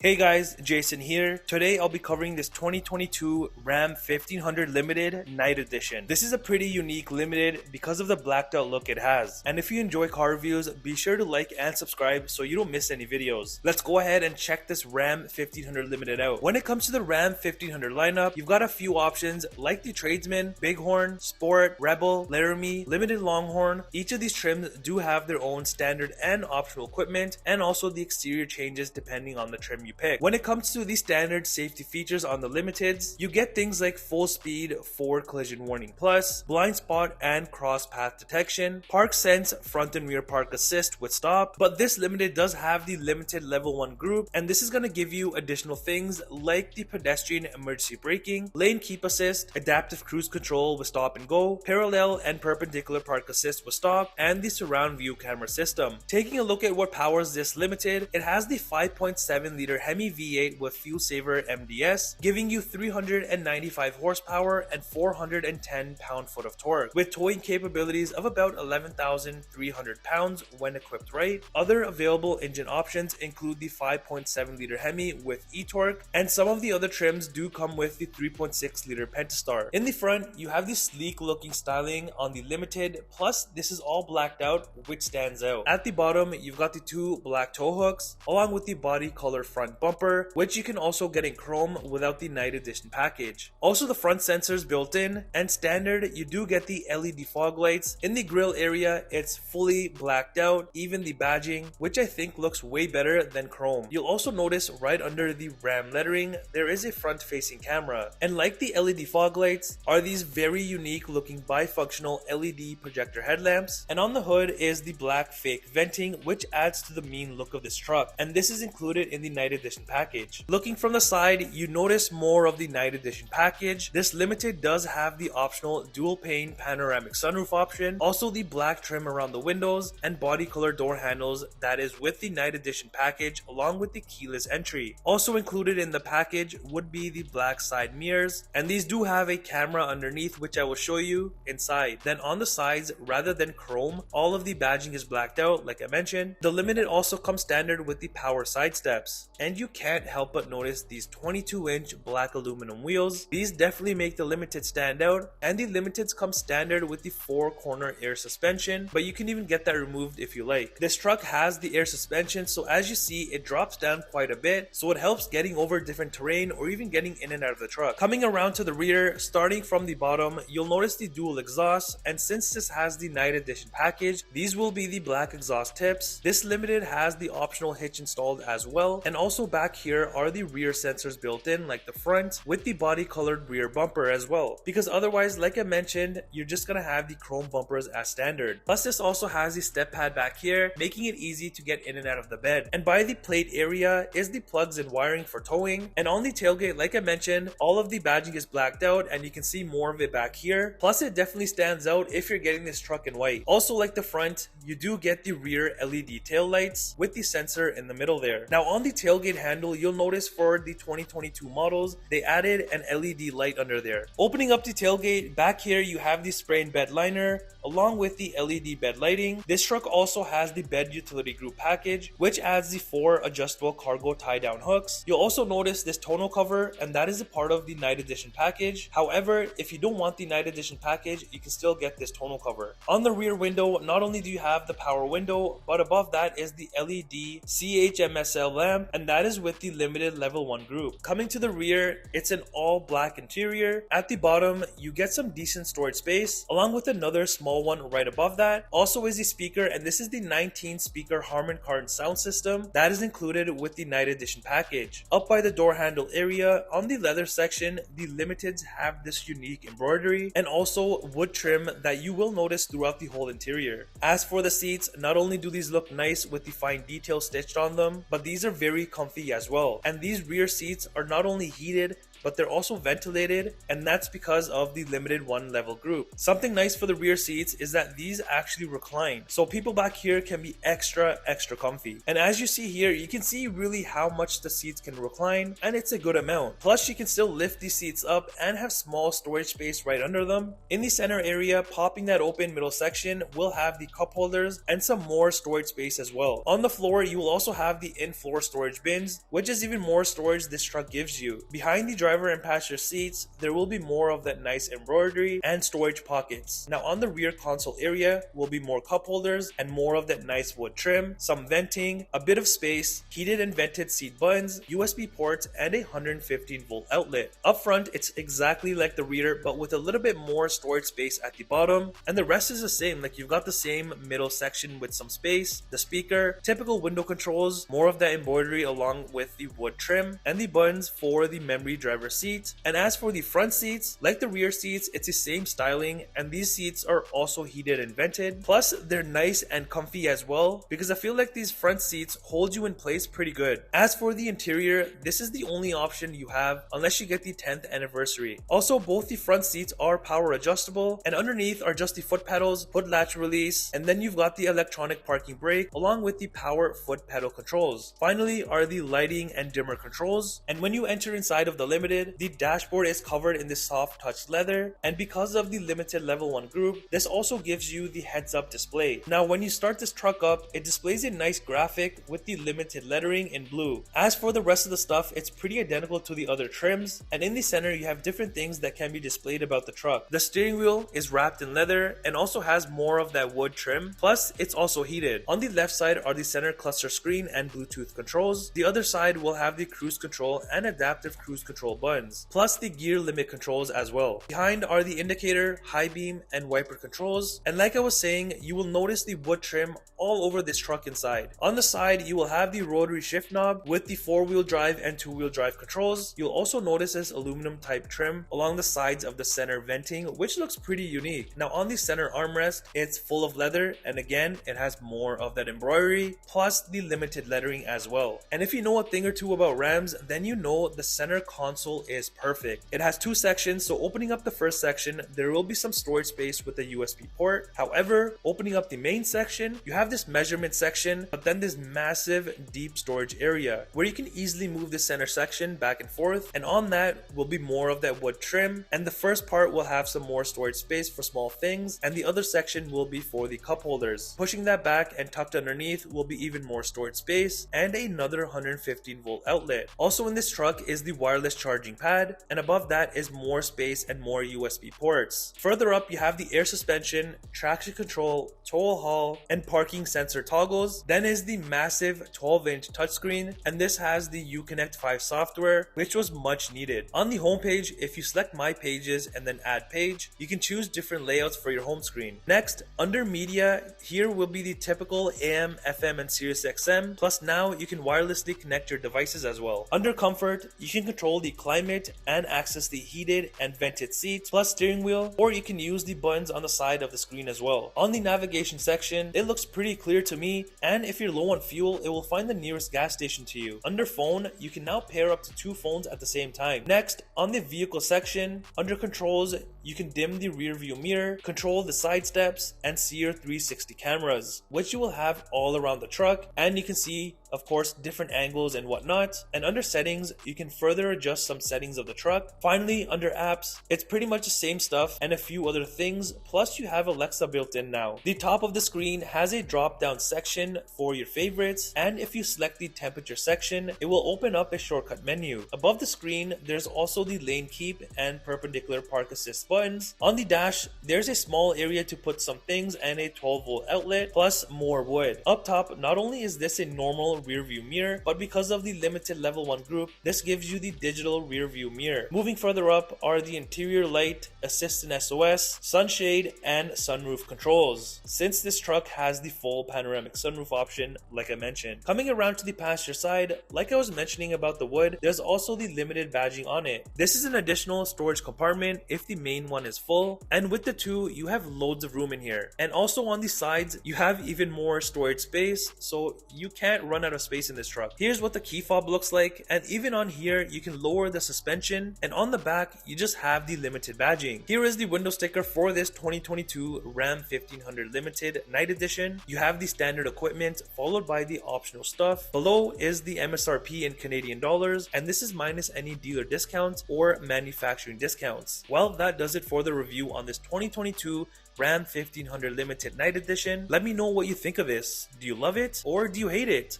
Hey guys, Jason here. Today I'll be covering this 2022 Ram 1500 Limited Night Edition. This is a pretty unique limited because of the blacked out look it has. And if you enjoy car reviews, be sure to like and subscribe so you don't miss any videos. Let's go ahead and check this Ram 1500 Limited out. When it comes to the Ram 1500 lineup, you've got a few options like the Tradesman, Bighorn, Sport, Rebel, Laramie, Limited Longhorn. Each of these trims do have their own standard and optional equipment, and also the exterior changes depending on the trim you pick. When it comes to the standard safety features on the limiteds, you get things like full speed forward collision warning plus, blind spot and cross path detection, park sense front and rear park assist with stop. But this limited does have the limited level 1 group, and this is going to give you additional things like the pedestrian emergency braking, lane keep assist, adaptive cruise control with stop and go, parallel and perpendicular park assist with stop, and the surround view camera system. Taking a look at what powers this limited, it has the 5.7 liter Hemi V8 with fuel saver MDS, giving you 395 horsepower and 410 pound-foot of torque, with towing capabilities of about 11,300 pounds when equipped right. Other available engine options include the 5.7 liter Hemi with e-torque, and some of the other trims do come with the 3.6 liter Pentastar. In the front, you have the sleek looking styling on the limited, plus this is all blacked out, which stands out. At the bottom, you've got the two black tow hooks along with the body color front bumper, which you can also get in chrome without the night edition package. Also, the front sensors built in, and standard you do get the LED fog lights. In the grille area, it's fully blacked out, even the badging, which I think looks way better than chrome. You'll also notice right under the Ram lettering there is a front facing camera, and like the LED fog lights are these very unique looking bifunctional LED projector headlamps, and on the hood is the black fake venting, which adds to the mean look of this truck, and this is included in the night edition package. Looking from the side, you notice more of the night edition package. This limited does have the optional dual pane panoramic sunroof option, also the black trim around the windows and body color door handles that is with the night edition package, along with the keyless entry. Also included in the package would be the black side mirrors, and these do have a camera underneath, which I will show you inside. Then on the sides, rather than chrome, all of the badging is blacked out like I mentioned. The limited also comes standard with the power side steps, and you can't help but notice these 22-inch black aluminum wheels. These definitely make the limited stand out, and the limiteds come standard with the 4-corner air suspension, but you can even get that removed if you like. This truck has the air suspension, so as you see it drops down quite a bit, so it helps getting over different terrain or even getting in and out of the truck. Coming around to the rear, starting from the bottom, you'll notice the dual exhaust, and since this has the night edition package, these will be the black exhaust tips. This limited has the optional hitch installed as well, and also back here are the rear sensors built in like the front, with the body colored rear bumper as well, because otherwise, like I mentioned, you're just gonna have the chrome bumpers as standard. Plus this also has the step pad back here, making it easy to get in and out of the bed. And by the plate area is the plugs and wiring for towing, and on the tailgate, like I mentioned, all of the badging is blacked out and you can see more of it back here. Plus it definitely stands out if you're getting this truck in white. Also, like the front, you do get the rear LED tail lights with the sensor in the middle there. Now on the tailgate handle, you'll notice for the 2022 models, they added an LED light under there. Opening up the tailgate, back here you have the spray and bed liner along with the LED bed lighting. This truck also has the bed utility group package, which adds the 4 adjustable cargo tie down hooks. You'll also notice this tonneau cover, and that is a part of the night edition package. However, if you don't want the night edition package, you can still get this tonneau cover. On the rear window, not only do you have the power window, but above that is the LED CHMSL lamp, and that is with the limited level 1 group. Coming to the rear, it's an all black interior. At the bottom, you get some decent storage space, along with another small one right above that. Also is the speaker, and this is the 19 speaker Harman Kardon sound system that is included with the night edition package. Up by the door handle area, on the leather section, the limiteds have this unique embroidery and also wood trim that you will notice throughout the whole interior. As for the seats, not only do these look nice with the fine detail stitched on them, but these are very comfy as well. And these rear seats are not only heated, but they're also ventilated, and that's because of the limited 1 level group. Something nice for the rear seats is that these actually recline, so people back here can be extra comfy. And as you see here, you can see really how much the seats can recline, and it's a good amount. Plus you can still lift these seats up and have small storage space right under them. In the center area, popping that open middle section will have the cup holders and some more storage space as well. On the floor, you will also have the in-floor storage bin bins, which is even more storage this truck gives you. Behind the driver and passenger seats, there will be more of that nice embroidery and storage pockets. Now on the rear console area will be more cup holders and more of that nice wood trim, some venting, a bit of space, heated and vented seat buttons, USB ports, and a 115 volt outlet. Up front, it's exactly like the rear, but with a little bit more storage space at the bottom, and the rest is the same. Like, you've got the same middle section with some space, the speaker, typical window controls, more of that embroidery along with the wood trim, and the buttons for the memory driver seat. And as for the front seats, like the rear seats, it's the same styling, and these seats are also heated and vented. Plus, they're nice and comfy as well, because I feel like these front seats hold you in place pretty good. As for the interior, this is the only option you have unless you get the 10th anniversary. Also, both the front seats are power adjustable, and underneath are just the foot pedals, hood latch release, and then you've got the electronic parking brake along with the power foot pedal controls. Finally are the lighting and dimmer controls, and when you enter inside of the Limited, the dashboard is covered in this soft touch leather, and because of the limited level 1 group, this also gives you the heads up display. Now when you start this truck up, it displays a nice graphic with the Limited lettering in blue. As for the rest of the stuff, it's pretty identical to the other trims, and in the center you have different things that can be displayed about the truck. The steering wheel is wrapped in leather and also has more of that wood trim, plus it's also heated. On the left side are the center cluster screen and Bluetooth controls. The other side will have the cruise control and adaptive cruise control buttons, plus the gear limit controls as well. Behind are the indicator, high beam, and wiper controls, and like I was saying, you will notice the wood trim all over this truck inside. On the side, you will have the rotary shift knob with the 4-wheel drive and 2-wheel drive controls. You'll also notice this aluminum type trim along the sides of the center venting, which looks pretty unique. Now on the center armrest, it's full of leather, and again, it has more of that embroidery, plus the Limited lettering as well. And if you know a thing or two about Rams, then you know the center console is perfect. It has 2 sections, so opening up the first section, there will be some storage space with a USB port. However, opening up the main section, you have this measurement section, but then this massive deep storage area where you can easily move the center section back and forth, and on that will be more of that wood trim, and the first part will have some more storage space for small things, and the other section will be for the cup holders. Pushing that back and tucked underneath will be even more storage space and another 115 volt outlet. Also in this truck is the wireless charging pad, and above that is more space and more USB ports. Further up, you have the air suspension, traction control, tow haul, and parking sensor toggles. Then is the massive 12-inch touchscreen, and this has the Uconnect 5 software, which was much needed. On the homepage, if you select My Pages and then Add Page, you can choose different layouts for your home screen. Next, under Media, here will be the typical AM, FM, and Sirius XM, plus now you can wirelessly connect your devices as well. Under Comfort, you can control the climate and access the heated and vented seats, plus steering wheel, or you can use the buttons on the side of the screen as well. On the navigation section, it looks pretty clear to me, and if you're low on fuel, it will find the nearest gas station to you. Under Phone, you can now pair up to 2 phones at the same time. Next, on the vehicle section, under Controls, you can dim the rear view mirror, control the side steps, and see your 360 cameras, which you will have all around the truck, and you can see, of course, different angles and whatnot. And under Settings, you can further adjust some settings of the truck. Finally, under Apps, it's pretty much the same stuff and a few other things, plus you have Alexa built in now. The top of the screen has a drop down section for your favorites, and if you select the temperature section, it will open up a shortcut menu. Above the screen, there's also the lane keep and perpendicular park assist buttons. On the dash, there's a small area to put some things and a 12 volt outlet, plus more wood. Up top, not only is this a normal rear view mirror, but because of the limited level 1 group, this gives you the digital rear view mirror. Moving further up are the interior light, assist and SOS, sunshade, and sunroof controls, since this truck has the full panoramic sunroof option like I mentioned. Coming around to the passenger side, like I was mentioning about the wood, there's also the Limited badging on it. This is an additional storage compartment if the main one is full, and with the 2, you have loads of room in here. And also on the sides, you have even more storage space, so you can't run out of space in this truck. Here's what the key fob looks like, and even on here, you can lower the suspension, and on the back, you just have the Limited badging. Here is the window sticker for this 2022 Ram 1500 Limited Night Edition. You have the standard equipment, followed by the optional stuff. Below is the MSRP in Canadian dollars, and this is minus any dealer discounts or manufacturing discounts. Well, that does it for the review on this 2022 Ram 1500 Limited Night Edition. Let me know what you think of this. Do you love it or do you hate it?